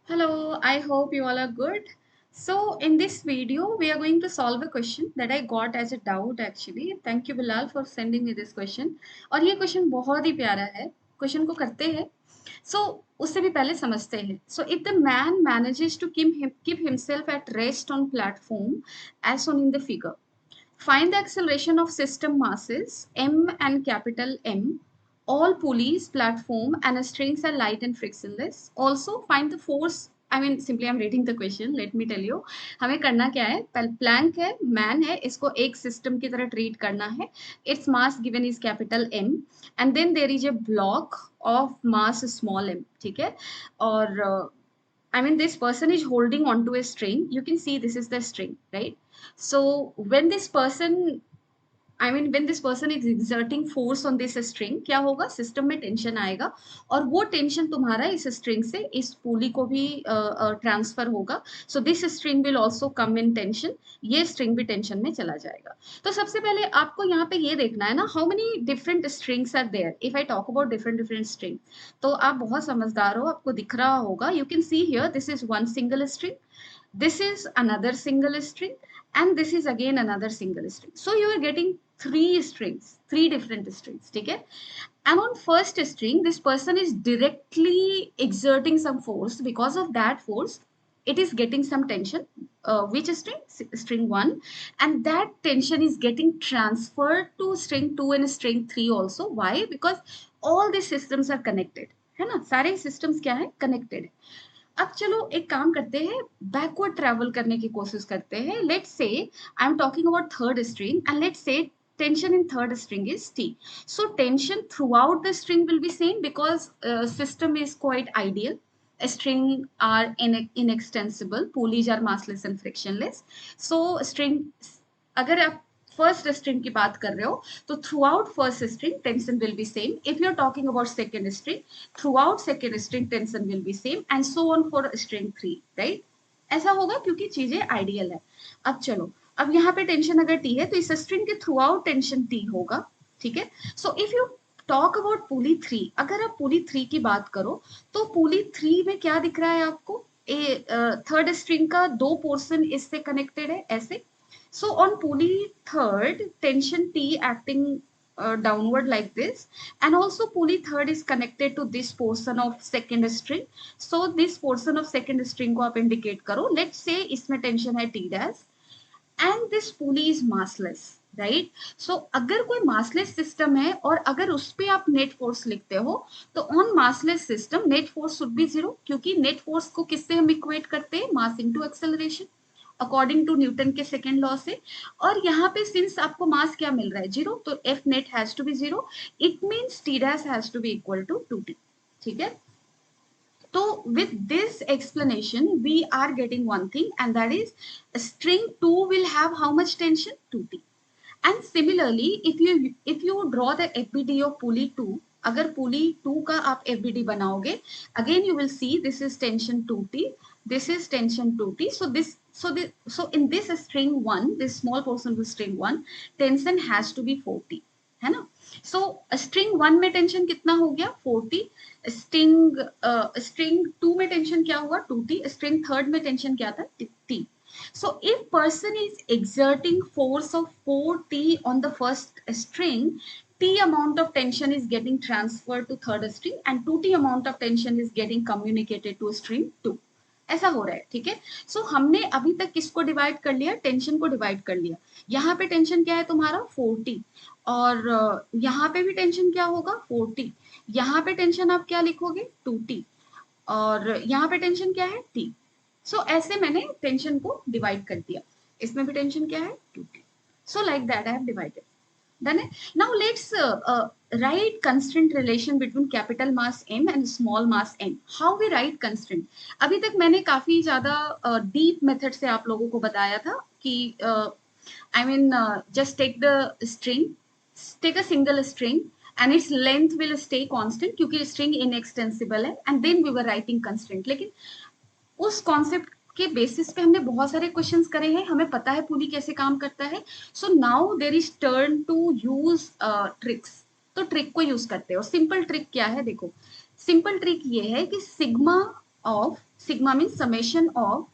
Hello, I hope you all are good. So, in this video, we are going to solve a question that I got as a doubt actually. Thank you, Bilal, for sending me this question. और ये question बहुत ही प्यारा है. Question को करते हैं. So, उससे भी पहले समझते हैं. So, if the man manages to keep himself at rest on platform, as shown in the figure, find the acceleration of system masses m and capital M. All pulleys, platform, and strings are light and frictionless. Also, find the force. I mean, simply I'm reading the question. Let me tell you. हमें करना क्या है? Planck है, man है, इसको एक system की तरह ट्रीट करना है. Its mass given is capital M, and then there is a block of mass small m. ठीक है? और I mean, this person is holding onto a string. You can see this is the string, right? So when this person is exerting force on this string, क्या होगा? System में tension आएगा और वो tension तुम्हारा इस स्ट्रिंग से इस पुली को भी ट्रांसफर होगा. So this string will also come in tension. ये स्ट्रिंग भी टेंशन में चला जाएगा. तो सबसे पहले आपको यहाँ पे ये देखना है ना, how many different strings are there. If I talk about different different string, तो आप बहुत समझदार हो, आपको दिख रहा होगा. You can see here this is one single string, this is another single string, and this is again another single string. So you are getting three strings, three different strings. Okay, and on first string this person is directly exerting some force. Because of that force it is getting some tension. Which string? String 1. And that tension is getting transferred to string 2 and string 3 also. Why? Because all these systems are connected. है ना, सारे systems क्या है? Connected है. अब चलो एक काम करते हैं, बैकवर्ड ट्रेवल करने की कोशिश करते हैं. Let's say I am talking about third string and let's say tension in third string is T. So tension throughout the string will be same because system is quite ideal. String are inextensible, pulleys are massless and frictionless. So string, अगर आप first string की बात कर रहे हो तो throughout first string tension will be same. If you are talking about second string, throughout second string tension will be same and so on for string 3, right? ऐसा होगा क्योंकि चीजें आइडियल है. अब चलो, अब यहाँ पे टेंशन अगर टी है तो इस स्ट्रिंग के थ्रू आउट टेंशन टी होगा. ठीक है. So if you talk about pulley 3, अगर आप पुली 3 की बात करो तो पुली 3 में क्या दिख रहा है आपको? थर्ड स्ट्रिंग का दो पोर्शन इससे कनेक्टेड है ऐसे. So on pulley third, tension T acting downward like this, and also pulley third is connected to this portion of second string. So this portion of second string को आप indicate करो. Let's say इसमें tension है T dash, and this pulley is massless, right? So अगर कोई massless system है और अगर उस पे आप net force लिखते हो तो on massless system net force should be zero, क्योंकि net force को किससे हम equate करते हैं? Mass into acceleration, according to Newton के सेकेंड लॉ से. और यहाँ पे सिंस आपको मास क्या मिल रहा है? जीरो, तो F net has to be zero. It means T dash has to be equal to 2t. ठीक है. तो with this explanation we are getting one thing, and that is string 2 will have how much tension? 2t. And similarly if you draw the FBD of pulley 2, अगर pulley 2 का आप FBD बनाओगे, again you will see this is tension 2t, this is tension 2t. So in this string 1, this small portion of string 1, tension has to be 40, है ना. So string 1 में tension कितना हो गया? 40. string 2 में tension क्या हुआ? 2t. string 3rd में tension क्या था? t. So if person is exerting force of 4t on the first string, t amount of tension is getting transferred to third string and 2t amount of tension is getting communicated to string 2. ऐसा हो रहा है. ठीक है. सो हमने अभी तक किसको डिवाइड कर लिया? टेंशन को डिवाइड कर लिया. यहाँ पे टेंशन क्या है तुम्हारा? 40. और यहाँ पे भी टेंशन क्या होगा? 40. यहाँ पे टेंशन आप क्या लिखोगे? 2t. और यहाँ पे टेंशन क्या है? t. सो ऐसे मैंने टेंशन को डिवाइड कर दिया. इसमें भी टेंशन क्या है? 2t. So like that I have divided. Done it. Now let's write constraint relation between capital mass M and small mass m. How we write constraint? अभी तक मैंने काफी ज्यादा डीप मेथड से आप लोगों को बताया था कि I mean just take the string, take a single string and its length will stay constant क्योंकि string inextensible है, and then we were writing constraint. लेकिन उस कॉन्सेप्ट के बेसिस पे हमने बहुत सारे क्वेश्चंस करे हैं, हमें पता है पुली कैसे काम करता है. So now there is turn to use tricks. तो ट्रिक को यूज करते हैं. और सिंपल ट्रिक क्या है? देखो, सिंपल ट्रिक ये है कि sigma of sigma means summation of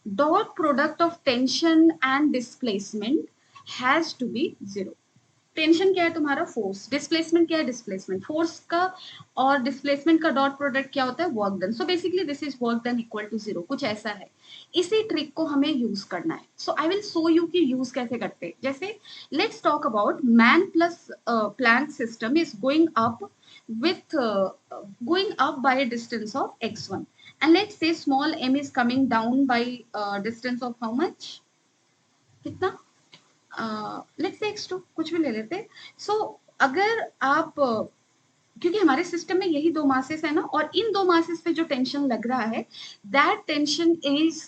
dot product of tension and displacement has to be zero. Tension क्या है तुम्हारा, फोर्स, डिस्प्लेसमेंट क्या है, डिस्प्लेसमेंट, फोर्स का और डिस्प्लेसमेंट का डॉट प्रोडक्ट क्या होता है, work done. So basically this is work done equal to zero, कुछ ऐसा है। इसी ट्रिक को हमें यूज करना है। So I will show you कि यूज कैसे करते हैं। जैसे let's talk about man plus plank system is going up with going up by a distance of x1, and let's say small m is coming down by distance of how much, कितना, let's say x2, कुछ भी ले लेते। सो अगर आप क्योंकि हमारे system में यही दो मासेस है ना, और इन दो मासेस पे जो टेंशन लग रहा है that tension is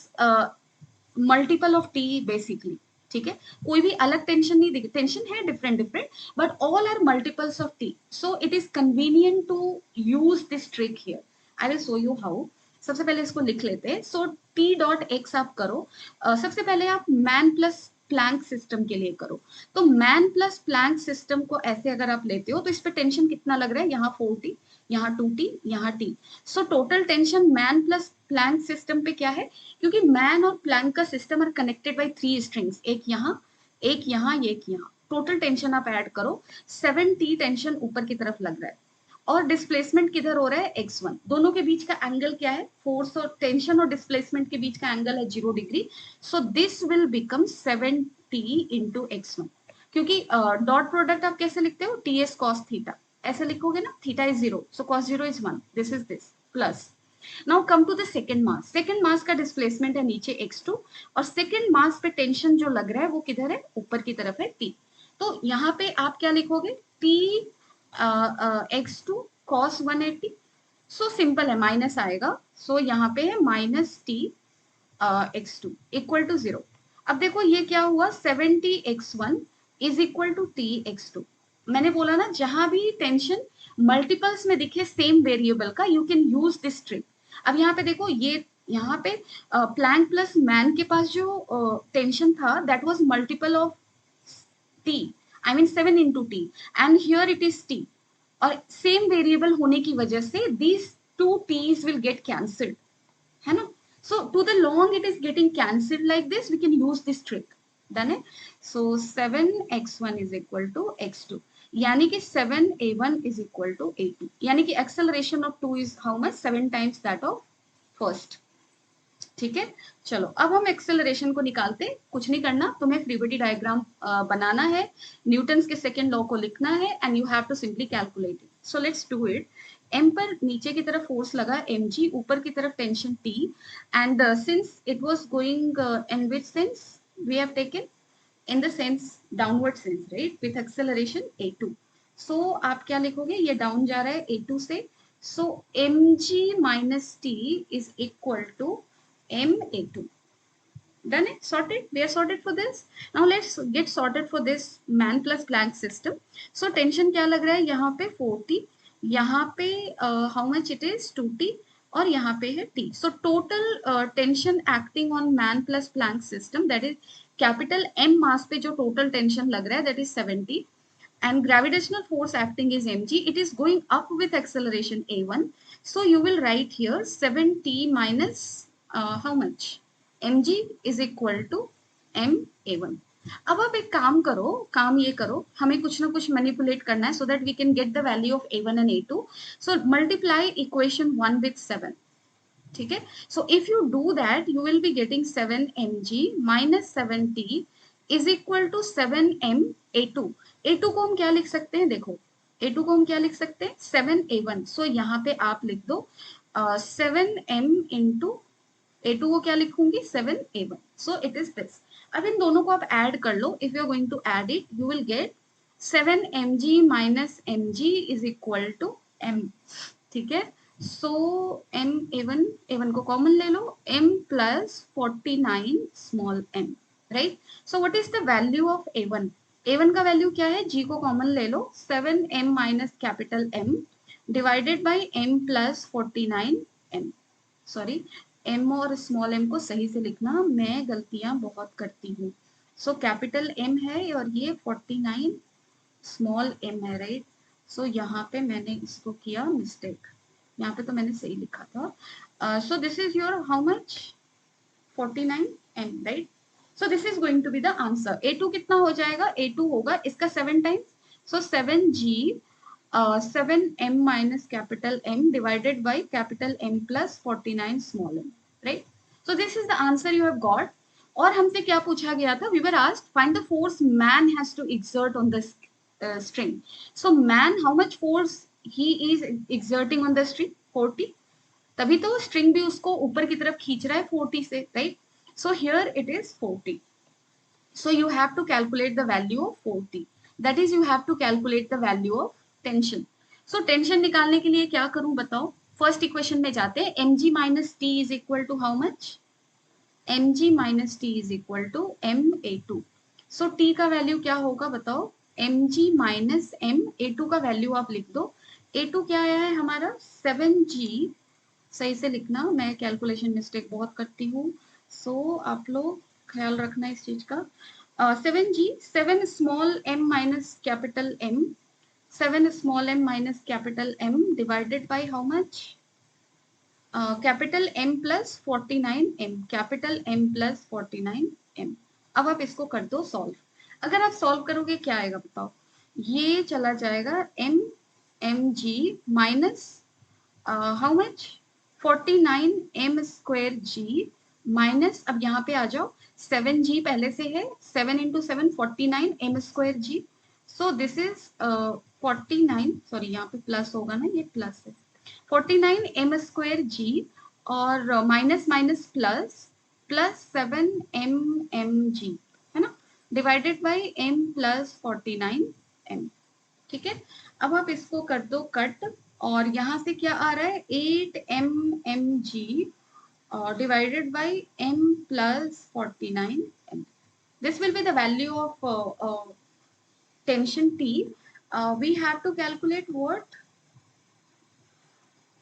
multiple of T basically. ठीक है, कोई भी अलग टेंशन नहीं दिखे, टेंशन है different different but all are multiples of T. So it is convenient to use this trick here. I will show you how. सबसे पहले इसको लिख लेते हैं। सो टी डॉट एक्स आप करो, सबसे पहले आप मैन प्लस प्लैंक सिस्टम के लिए करो। तो मैन प्लस प्लैंक सिस्टम को ऐसे अगर आप लेते हो तो इस पे टेंशन कितना लग रहा है, यहाँ 4t, यहाँ 2t, यहाँ t। So total tension man plus plank system पे क्या है, क्योंकि मैन और प्लैंक का system are connected by 3 strings, एक यहाँ, एक यहाँ, एक यहाँ। टोटल टेंशन आप ऐड करो, 7t टेंशन ऊपर की तरफ लग रहा है और डिस्प्लेसमेंट किधर हो रहा है, x1। दोनों के बीच का एंगल क्या है, फोर्स और टेंशन और डिस्प्लेसमेंट के बीच का एंगल है 0 degree. So this will become 7t into x1। क्योंकि डॉट प्रोडक्ट आप कैसे लिखते हो, ts cos थीटा, ऐसे लिखोगे ना, theta is 0, so cos 0 is 1, this is this plus. Now come to the second mass. Second mass का डिस्प्लेसमेंट है नीचे x2 और सेकेंड मास पे टेंशन जो लग रहा है वो किधर है, ऊपर की तरफ है t। तो यहाँ पे आप क्या लिखोगे, t x2 cos 180। So simple है, माइनस आएगा। सो यहाँ पे है minus T x2 equal to 0। अब देखो ये क्या हुआ, 70x1 is equal to T x2। मैंने बोला ना, जहां भी टेंशन मल्टीपल्स में दिखे सेम वेरिएबल का, you can use this trick. अब यहाँ पे देखो, ये यहाँ पे प्लैंक प्लस मैन के पास जो टेंशन था that was multiple of t, I mean 7 into t, and here it is t। और सेम वेरिएबल होने की वजह से these two t's will get cancelled, है ना। so to the long it is getting cancelled like this, we can use this trick, done है। so 7x1 is equal to x2, यानी कि 7a1 is equal to a2, यानी कि acceleration of 2 is how much, 7 times that of first। ठीक है, चलो अब हम एक्सेलरेशन को निकालते। कुछ नहीं करना, तुम्हें फ्री बॉडी डायग्राम बनाना है, न्यूटन्स के सेकंड लॉ को लिखना है and you have to simply calculate it. So let's do it. m पर नीचे की तरफ फोर्स लगा mg, ऊपर की तरफ tension t, and since it was going in which sense, we have taken in the sense downward sense, right, with acceleration a2। So आप क्या लिखोगे, ये डाउन जा रहा है a2 से। So mg minus t is equal to ma2। Done it, sorted, we are sorted for this। now let's get sorted for this man plus Planck system। so tension क्या लग रहा है, यहाँ पे 4t, यहाँ पे how much it is 2t, और यहाँ पे है t। so total tension acting on man plus Planck system, that is capital M mass पे जो total tension लग रहा है that is 70, and gravitational force acting is mg, it is going up with acceleration a1। so you will write here 7t minus how much, mg is equal to ma1। अब आप एक काम करो, काम ये करो, हमें कुछ ना कुछ मैनिपुलेट करना है so that we can get the value of a1 and a2। So multiply equation 1 with 7। ठीक है, so if you do that you will be getting 7mg minus 7t is equal to 7m a2। a2 को हम क्या लिख सकते हैं, देखो a2 को हम क्या लिख सकते हैं, 7a1। सो यहाँ पे आप लिख दो 7m इंटू a2 को क्या लिखूंगी, 7a1। So it is this. अब इन दोनों को आप ऐड कर लो, if you are going to add it you will get 7mg minus mg is equal to m। ठीक है, सो m a1 को कॉमन ले लो, m plus 49 small m, right. So what is the value of a1 का value क्या है, g को कॉमन ले लो, 7m minus capital m divided by m plus 49 m। Sorry, m और स्मॉल m को सही से लिखना, मैं गलतियां बहुत करती हूँ। सो कैपिटल m है और ये 49 स्मॉल m है, राइट। सो यहाँ पे मैंने इसको किया मिस्टेक, यहाँ पे तो मैंने सही लिखा था। So this is your how much 49 m, right? So this is going to be the answer. A2 कितना हो जाएगा? A2 होगा इसका 7 times. So 7g 7m minus capital M divided by capital M plus 49 small m, right? So this is the answer you have got. और हमसे क्या पूछा गया था? We were asked find the force man has to exert on the string. So man, how much force he is exerting on the string? 40. तभी तो string भी उसको ऊपर की तरफ खींच रहा है 40 से, right? So here it is 40. So you have to calculate the value of 40. That is, you have to calculate the value of tension. So tension निकालने के लिए क्या करूं बताओ? फर्स्ट इक्वेशन में जाते हैं. mg minus t is equal to how much? mg minus t is equal to ma2. So t का वैल्यू क्या होगा बताओ? mg minus m, a2 का वैल्यू आप लिख दो. a2 क्या आया है हमारा? 7g. सही से लिखना, मैं कैलकुलेशन मिस्टेक बहुत करती हूँ. सो आप लोग ख्याल रखना इस चीज का. 7g, 7 small m minus capital m, 7 small m minus capital m divided by how much? Capital M plus 49 m, capital M plus 49 m. अब आप इसको कर दो सॉल्व. अगर आप सॉल्व करोगे क्या आएगा बताओ? ये चला जाएगा m mg minus how much? 49 m square g minus, अब यहाँ पे आ जाओ, 7g पहले से है, 7 into 7 49 m square g. So this is 49, sorry यहाँ पे प्लस होगा ना, ये प्लस है, 49 m स्क्वायर g और minus minus plus plus 7 m mg, है ना, divided by m plus 49 m. ठीक है, अब आप इसको कर दो कट, और यहाँ से क्या आ रहा है? 8 m mg divided by m plus 49 m. This will be the value of tension T. We have to calculate what?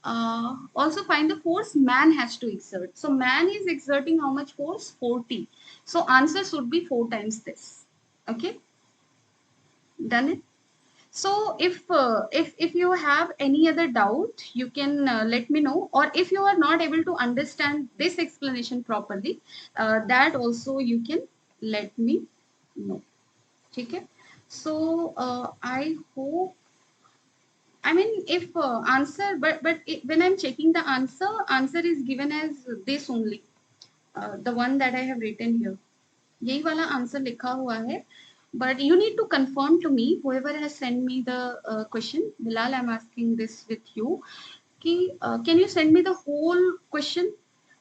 Also find the force man has to exert. So man is exerting how much force? 40. So answer should be 4 times this. Okay, done it. So if you have any other doubt, you can let me know, or if you are not able to understand this explanation properly, that also you can let me know. Okay, so I hope, I mean, if answer, when I'm checking the answer is given as this only, the one that I have written here. यही वाला answer लिखा हुआ है, but you need to confirm to me, whoever has sent me the question. Bilal, I'm asking this with you कि can you send me the whole question?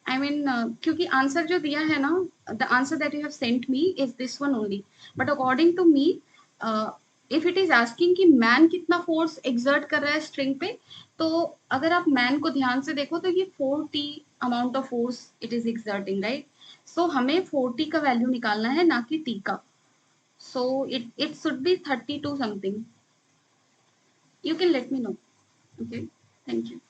I mean, क्योंकि answer जो दिया है ना, the answer that you have sent me is this one only, but according to me, if it is asking कि man कितना force exert कर रहा है स्ट्रिंग पे, तो अगर आप man को ध्यान से देखो तो ये 4t amount of force it is exerting, right? So हमें 4t का वैल्यू निकालना है, ना कि t का. So it should be 32 something. You can let me know. Okay, thank you.